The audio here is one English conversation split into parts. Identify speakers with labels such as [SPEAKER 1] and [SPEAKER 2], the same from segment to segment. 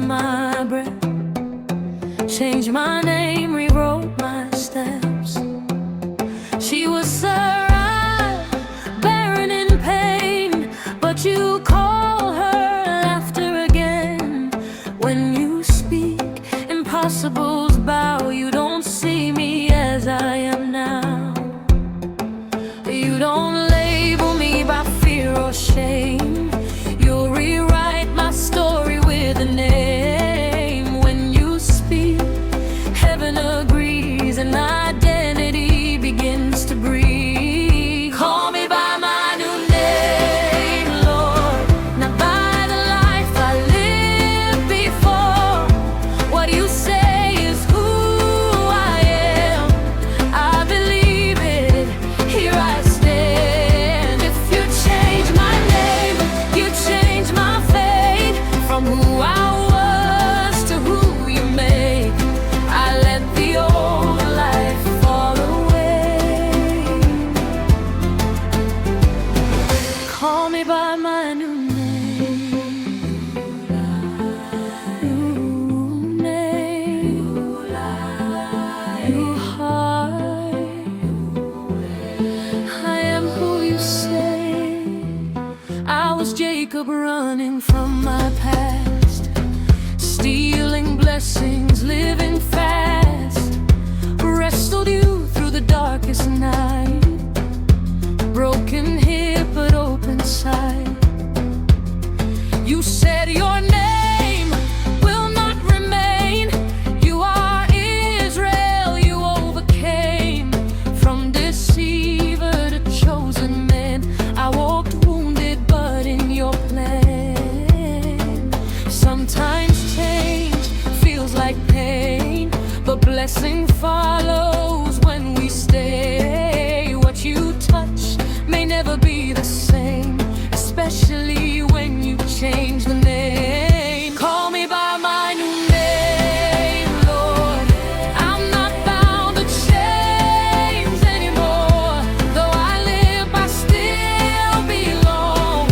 [SPEAKER 1] my breath, changed my name, rewrote my steps. She was surrounded, barren in pain, but you call her laughter again. When you speak, impossibles bow. You don't see me as I am now. You don't label me by fear or shame. You'll rewrite my story with a name. When you speak, heaven agrees, and identity begins to breathe. Call me by my new name, Lord, not by the life I lived before. What you say is who I am. I believe it, here I stand. If you change my name, you change my fate. From who I was to who you made, I let the old life fall away. Call me by my new name, new name, new heart. I am who you say. I was Jacob running from my past, stealing blessings, living fast. Wrestled you through the darkest night, broken here but open side. You said your name will not remain. You are Israel, you overcame. From deceiver to chosen man, I walked wounded but in your plan. Sometimes change feels like pain, but blessing follows when we stay. What you touch may never be the same, especially when you change the name. Call me by my new name, Lord. I'm not bound to chains anymore. Though I live, I still belong.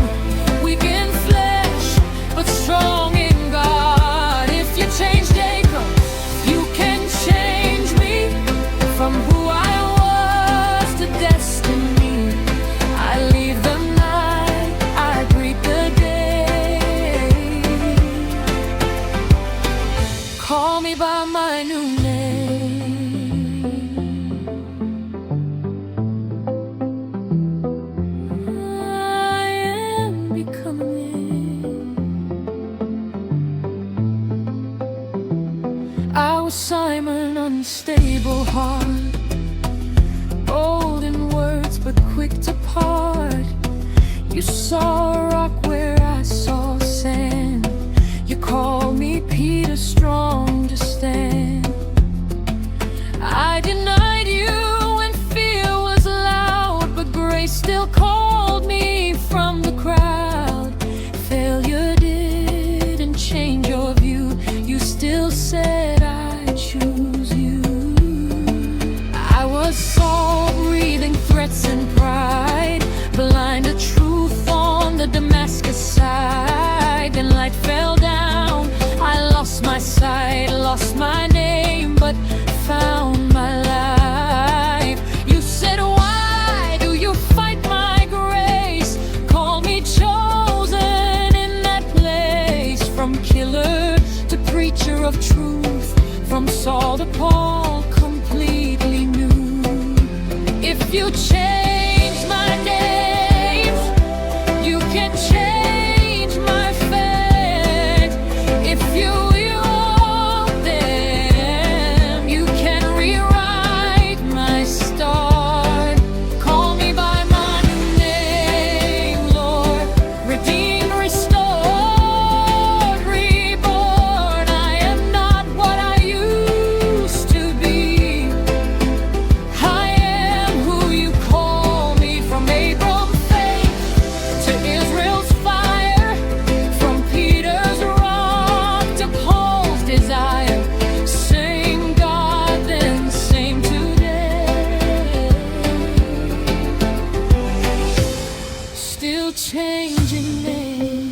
[SPEAKER 1] Weak in flesh, but strong in God. If you change Jacob, you can change me. From who I was to destiny, I leave the night, I greet the day. Call me by my new name. I am becoming. I was Simon, unstable heart, bold in words but quick to part. You saw a rock where I saw sand. You called me Peter, strong to stand. I denied you when fear was loud, but grace still called me from the crowd. Failure didn't change your view. You still said I choose you. I was Saul, breathing threats and pride, blind to truth on the Damascus side. Then light fell down, I lost my sight, lost my name, but found my life. You said, why do you fight my grace? Call me chosen in that place. From killer to preacher of truth, from Saul to Paul, completely new. If you change my name, you can change my fate. If you want them, you can rewrite my start. Call me by my new name, Lord. Redeemed, restored, reborn. I am not what I used to be. I am who you call me. From Abram faith to Israel's fire, from Peter's rock to Paul's desire. Same God then, same today. Still changing names.